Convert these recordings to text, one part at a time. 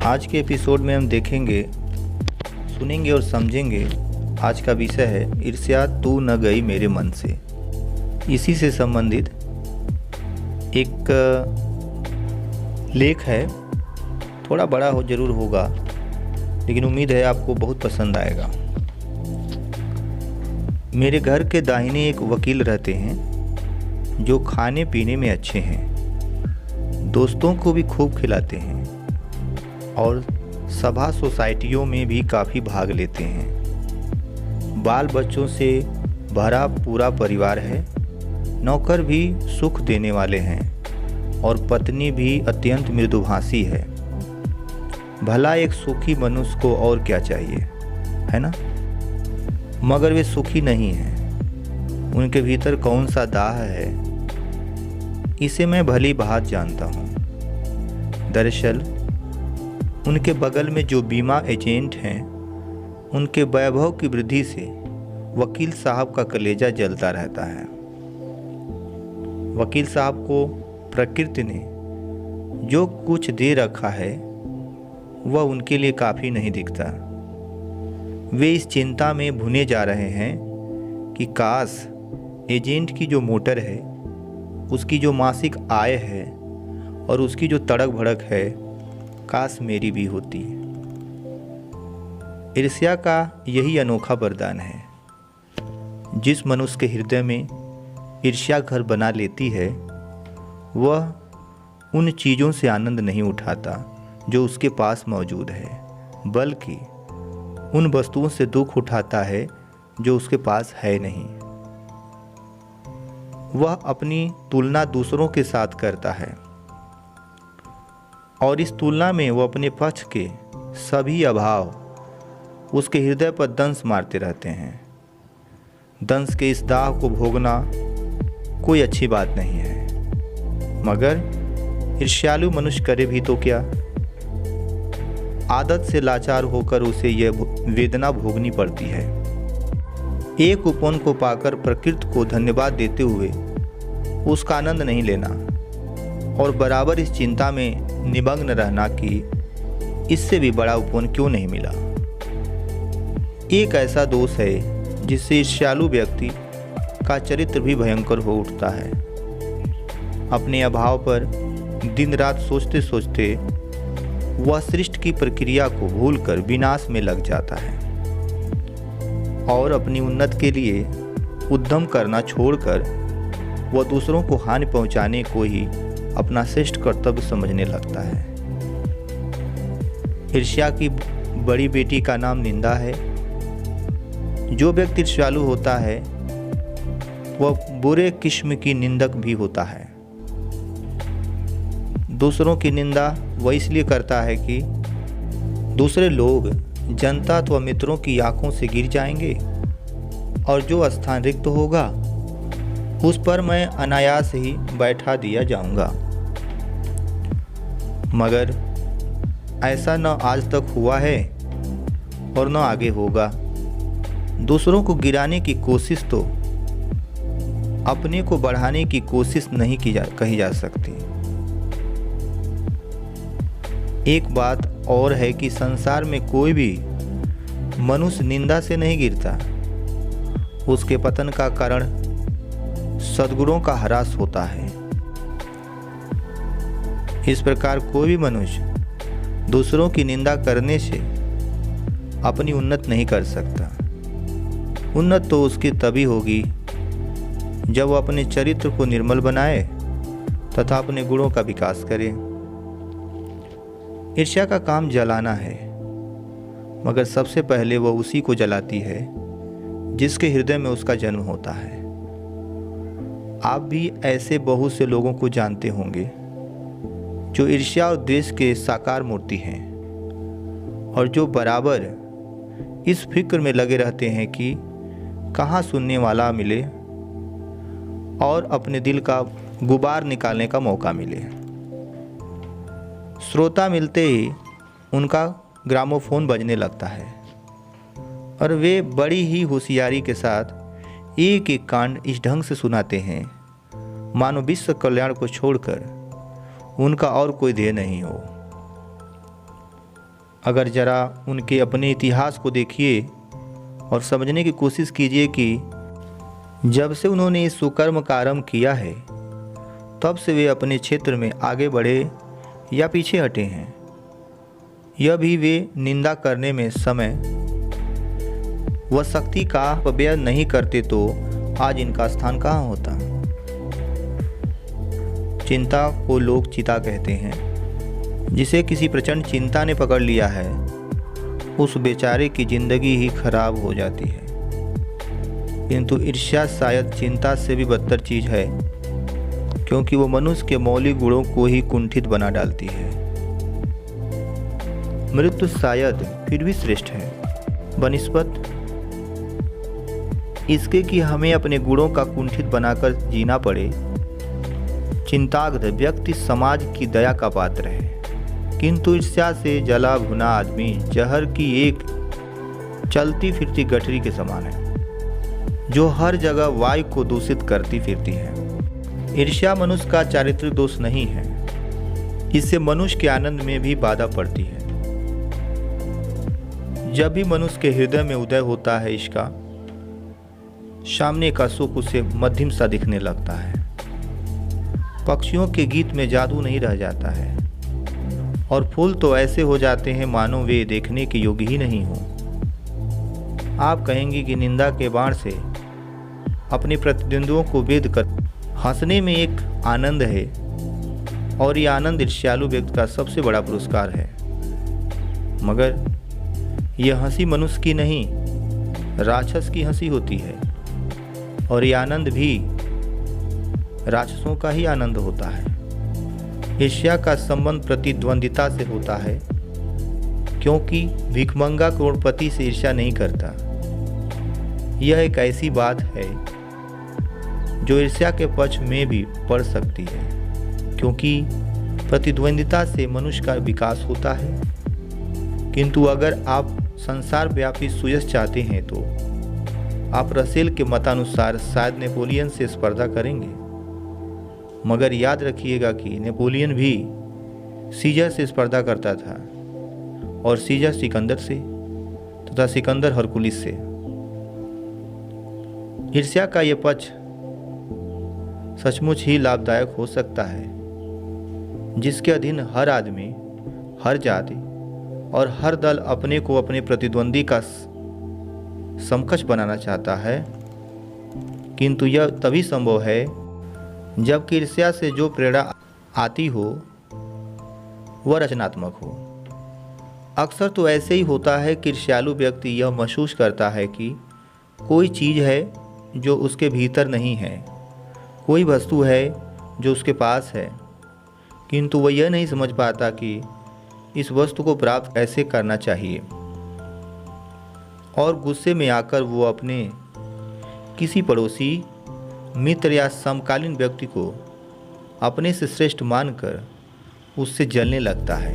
आज के एपिसोड में हम देखेंगे, सुनेंगे और समझेंगे। आज का विषय है ईर्ष्या तू न गई मेरे मन से। इसी से संबंधित एक लेख है। थोड़ा बड़ा हो जरूर होगा, लेकिन उम्मीद है आपको बहुत पसंद आएगा। मेरे घर के दाहिने एक वकील रहते हैं जो खाने पीने में अच्छे हैं, दोस्तों को भी खूब खिलाते हैं और सभा सोसाइटियों में भी काफ़ी भाग लेते हैं। बाल बच्चों से भरा पूरा परिवार है, नौकर भी सुख देने वाले हैं और पत्नी भी अत्यंत मृदुभाषी है। भला एक सुखी मनुष्य को और क्या चाहिए, है ना? मगर वे सुखी नहीं हैं। उनके भीतर कौन सा दाह है, इसे मैं भली भांति जानता हूँ। दरअसल उनके बगल में जो बीमा एजेंट हैं, उनके वैभव की वृद्धि से वकील साहब का कलेजा जलता रहता है। वकील साहब को प्रकृति ने जो कुछ दे रखा है वह उनके लिए काफ़ी नहीं दिखता। वे इस चिंता में भुने जा रहे हैं कि काश एजेंट की जो मोटर है, उसकी जो मासिक आय है और उसकी जो तड़क भड़क है, काश मेरी भी होती। ईर्ष्या का यही अनोखा वरदान है। जिस मनुष्य के हृदय में ईर्ष्या घर बना लेती है, वह उन चीज़ों से आनंद नहीं उठाता जो उसके पास मौजूद है, बल्कि उन वस्तुओं से दुख उठाता है जो उसके पास है नहीं। वह अपनी तुलना दूसरों के साथ करता है और इस तुलना में वह अपने पक्ष के सभी अभाव उसके हृदय पर दंश मारते रहते हैं। दंश के इस दाह को भोगना कोई अच्छी बात नहीं है, मगर ईर्ष्यालु मनुष्य करे भी तो क्या? आदत से लाचार होकर उसे यह वेदना भोगनी पड़ती है। एक उपवन को पाकर प्रकृति को धन्यवाद देते हुए उसका आनंद नहीं लेना और बराबर इस चिंता में निमग्न रहना कि इससे भी बड़ा उपवन क्यों नहीं मिला। एक ऐसा दोष है जिससे ईर्ष्यालु व्यक्ति का चरित्र भी भयंकर हो उठता है। अपने अभाव पर दिन रात सोचते सोचते वह सृष्टि की प्रक्रिया को भूलकर विनाश में लग जाता है और अपनी उन्नति के लिए उद्यम करना छोड़कर वह दूसरों को हानि पहुंचाने को ही अपना श्रेष्ठ कर्तव्य समझने लगता है। ईर्ष्या की बड़ी बेटी का नाम निंदा है। जो व्यक्ति ईर्ष्यालु होता है वह बुरे किस्म की निंदक भी होता है। दूसरों की निंदा वह इसलिए करता है कि दूसरे लोग, जनता अथवा मित्रों की आंखों से गिर जाएंगे और जो स्थान रिक्त होगा उस पर मैं अनायास ही बैठा दिया जाऊंगा। मगर ऐसा न आज तक हुआ है और न आगे होगा। दूसरों को गिराने की कोशिश तो अपने को बढ़ाने की कोशिश नहीं कही जा सकती। एक बात और है कि संसार में कोई भी मनुष्य निंदा से नहीं गिरता। उसके पतन का कारण सद्गुणों का ह्रास होता है। इस प्रकार कोई भी मनुष्य दूसरों की निंदा करने से अपनी उन्नति नहीं कर सकता। उन्नति तो उसकी तभी होगी जब वह अपने चरित्र को निर्मल बनाए तथा अपने गुणों का विकास करे। ईर्ष्या का काम जलाना है, मगर सबसे पहले वह उसी को जलाती है जिसके हृदय में उसका जन्म होता है। आप भी ऐसे बहुत से लोगों को जानते होंगे जो ईर्ष्या और द्वेष के साकार मूर्ति हैं और जो बराबर इस फिक्र में लगे रहते हैं कि कहाँ सुनने वाला मिले और अपने दिल का गुबार निकालने का मौका मिले। श्रोता मिलते ही उनका ग्रामोफोन बजने लगता है और वे बड़ी ही होशियारी के साथ एक एक कांड इस ढंग से सुनाते हैं मानो विश्व कल्याण को छोड़कर उनका और कोई ध्येय नहीं हो। अगर ज़रा उनके अपने इतिहास को देखिए और समझने की कोशिश कीजिए कि जब से उन्होंने इस सुकर्म का आरंभ किया है तब से वे अपने क्षेत्र में आगे बढ़े या पीछे हटे हैं। यह भी वे निंदा करने में समय व शक्ति का अपव्यय नहीं करते तो आज इनका स्थान कहाँ होता। चिंता को लोग चिता कहते हैं। जिसे किसी प्रचंड चिंता ने पकड़ लिया है उस बेचारे की जिंदगी ही खराब हो जाती है। किंतु ईर्ष्या शायद चिंता से भी बदतर चीज है, क्योंकि वो मनुष्य के मौलिक गुणों को ही कुंठित बना डालती है। मृत्यु शायद फिर भी श्रेष्ठ है बनिस्बत इसके कि हमें अपने गुणों का कुंठित बनाकर जीना पड़े। चिंताग्ध व्यक्ति समाज की दया का पात्र है, किंतु ईर्ष्या से जला भुना आदमी जहर की एक चलती फिरती गठरी के समान है, जो हर जगह वायु को दूषित करती फिरती है। ईर्ष्या मनुष्य का चारित्रिक दोष नहीं है, इससे मनुष्य के आनंद में भी बाधा पड़ती है। जब भी मनुष्य के हृदय में उदय होता है इसका, सामने का सुख उसे मध्यम सा दिखने लगता है। पक्षियों के गीत में जादू नहीं रह जाता है और फूल तो ऐसे हो जाते हैं मानो वे देखने के योग्य ही नहीं हो। आप कहेंगे कि निंदा के बाण से अपने प्रतिद्वंद्वियों को वेद कर हंसने में एक आनंद है, और ये आनंद ईर्ष्यालु व्यक्ति का सबसे बड़ा पुरस्कार है। मगर यह हंसी मनुष्य की नहीं, राक्षस की हंसी होती है, और ये आनंद भी राक्षसों का ही आनंद होता है। ईर्ष्या का संबंध प्रतिद्वंदिता से होता है, क्योंकि भिखमंगा करोड़पति से ईर्ष्या नहीं करता। यह एक ऐसी बात है जो ईर्ष्या के पक्ष में भी पड़ सकती है, क्योंकि प्रतिद्वंदिता से मनुष्य का विकास होता है। किंतु अगर आप संसार व्यापी सुयश चाहते हैं तो आप रसेल के मतानुसार शायद नेपोलियन से स्पर्धा करेंगे। मगर याद रखिएगा कि नेपोलियन भी सीजर से स्पर्धा करता था, और सीजर सिकंदर से तथा सिकंदर हरकुलिस से। ईर्ष्या का यह पक्ष सचमुच ही लाभदायक हो सकता है, जिसके अधीन हर आदमी, हर जाति और हर दल अपने को अपने प्रतिद्वंदी का समकक्ष बनाना चाहता है। किंतु यह तभी संभव है जबकि ईर्ष्या से जो प्रेरणा आती हो वह रचनात्मक हो। अक्सर तो ऐसे ही होता है कि ईर्ष्यालु व्यक्ति यह महसूस करता है कि कोई चीज़ है जो उसके भीतर नहीं है, कोई वस्तु है जो उसके पास है, किंतु वह यह नहीं समझ पाता कि इस वस्तु को प्राप्त कैसे करना चाहिए। और गुस्से में आकर वो अपने किसी पड़ोसी, मित्र या समकालीन व्यक्ति को अपने से श्रेष्ठ मानकर उससे जलने लगता है,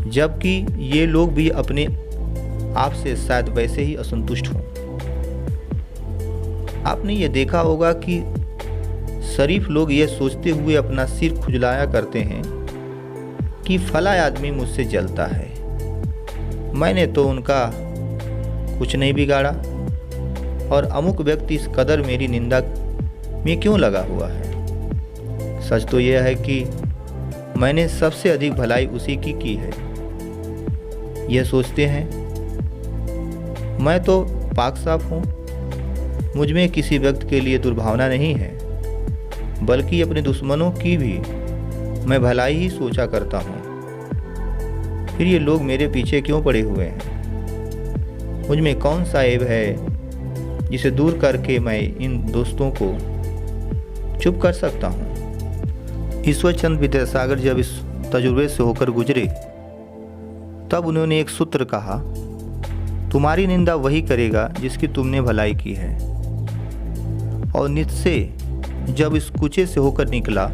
जबकि ये लोग भी अपने आप से शायद वैसे ही असंतुष्ट हों। आपने ये देखा होगा कि शरीफ लोग ये सोचते हुए अपना सिर खुजलाया करते हैं कि फला आदमी मुझसे जलता है, मैंने तो उनका कुछ नहीं बिगाड़ा, और अमुक व्यक्ति इस कदर मेरी निंदा में क्यों लगा हुआ है। सच तो यह है कि मैंने सबसे अधिक भलाई उसी की है। यह सोचते हैं मैं तो पाक साफ हूँ, मुझ में किसी व्यक्ति के लिए दुर्भावना नहीं है, बल्कि अपने दुश्मनों की भी मैं भलाई ही सोचा करता हूँ। फिर ये लोग मेरे पीछे क्यों पड़े हुए हैं? मुझ में कौन सा ऐब है जिसे दूर करके मैं इन दोस्तों को चुप कर सकता हूँ। ईश्वरचंद्र विद्यासागर जब इस तजुर्बे से होकर गुजरे तब उन्होंने एक सूत्र कहा, तुम्हारी निंदा वही करेगा जिसकी तुमने भलाई की है। और नित्से जब इस कूचे से होकर निकला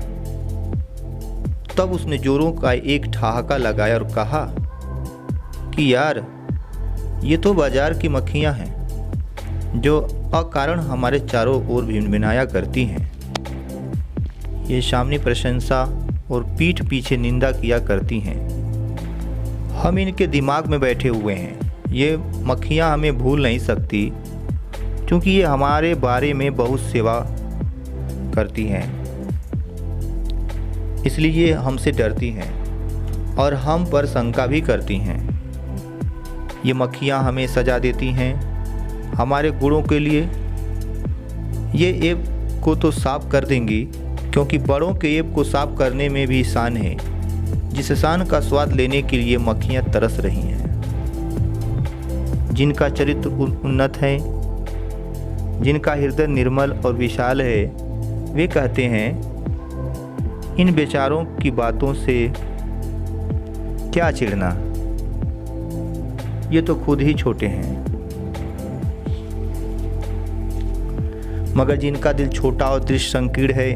तब उसने जोरों का एक ठहाका लगाया और कहा कि यार, ये तो बाजार की मक्खियाँ हैं जो अकारण हमारे चारों ओर भिनभिनाया करती हैं। ये सामने प्रशंसा और पीठ पीछे निंदा किया करती हैं। हम इनके दिमाग में बैठे हुए हैं। ये मक्खियाँ हमें भूल नहीं सकती, क्योंकि ये हमारे बारे में बहुत सेवा करती हैं, इसलिए ये हमसे डरती हैं और हम पर शंका भी करती हैं। ये मक्खियाँ हमें सजा देती हैं हमारे गुणों के लिए। ये ऐब को तो साफ कर देंगी, क्योंकि बड़ों के ऐब को साफ करने में भी शान है, जिस शान का स्वाद लेने के लिए मक्खियाँ तरस रही हैं। जिनका चरित्र उन्नत है, जिनका हृदय निर्मल और विशाल है, वे कहते हैं इन बेचारों की बातों से क्या चिढ़ना, ये तो खुद ही छोटे हैं। मगर जिनका दिल छोटा और दृष्टि संकीर्ण है,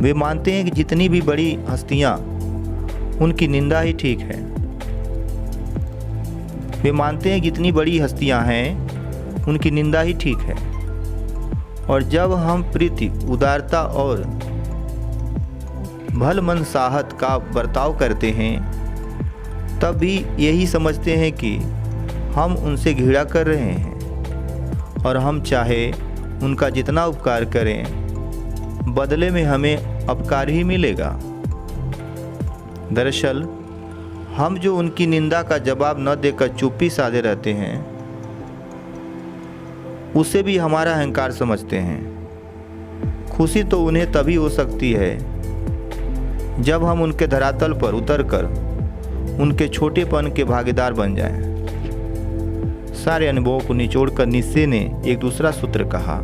वे मानते हैं कि जितनी भी बड़ी हस्तियां उनकी निंदा ही ठीक है। वे मानते हैं जितनी बड़ी हस्तियां हैं उनकी निंदा ही ठीक है। और जब हम प्रीति, उदारता और भलमनसाहत का बर्ताव करते हैं, तब भी यही समझते हैं कि हम उनसे घृणा कर रहे हैं और हम चाहे उनका जितना उपकार करें, बदले में हमें अपकार ही मिलेगा। दरअसल हम जो उनकी निंदा का जवाब न देकर चुप्पी साधे रहते हैं, उसे भी हमारा अहंकार समझते हैं। खुशी तो उन्हें तभी हो सकती है जब हम उनके धरातल पर उतरकर उनके छोटेपन के भागीदार बन जाएं। सारे अनुभवों को निचोड़कर निस्से ने एक दूसरा सूत्र कहा,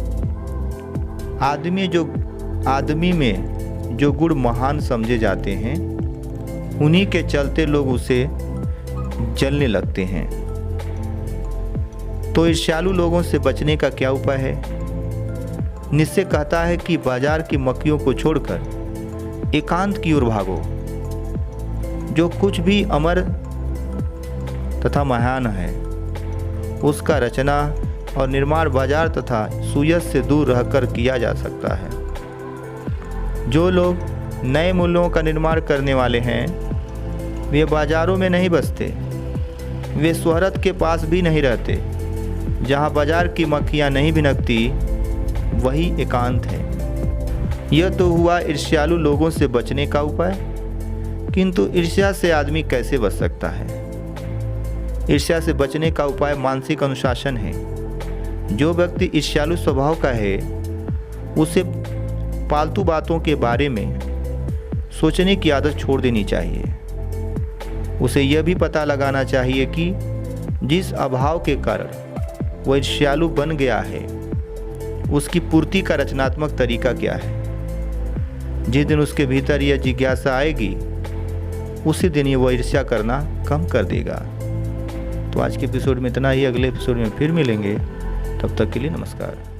आदमी में जो गुण महान समझे जाते हैं, उन्हीं के चलते लोग उसे जलने लगते हैं। तो ईर्ष्यालु लोगों से बचने का क्या उपाय है? निस्से कहता है कि बाजार की मक्खियों को छोड़कर एकांत की ओर भागो। जो कुछ भी अमर तथा महान है, उसका रचना और निर्माण बाजार तथा सुयस से दूर रहकर किया जा सकता है। जो लोग नए मूल्यों का निर्माण करने वाले हैं, वे बाजारों में नहीं बसते, वे शोहरत के पास भी नहीं रहते। जहाँ बाजार की मक्खियाँ नहीं भिनकती, वही एकांत है। यह तो हुआ ईर्ष्यालु लोगों से बचने का उपाय। किंतु ईर्ष्या से आदमी कैसे बच सकता है? ईर्ष्या से बचने का उपाय मानसिक अनुशासन है। जो व्यक्ति ईर्ष्यालु स्वभाव का है, उसे पालतू बातों के बारे में सोचने की आदत छोड़ देनी चाहिए। उसे यह भी पता लगाना चाहिए कि जिस अभाव के कारण वह ईर्ष्यालु बन गया है, उसकी पूर्ति का रचनात्मक तरीका क्या है। जिस दिन उसके भीतर यह जिज्ञासा आएगी, उसी दिन ये वह ईर्ष्या करना कम कर देगा। तो आज के एपिसोड में इतना ही। अगले एपिसोड में फिर मिलेंगे। तब तक के लिए नमस्कार।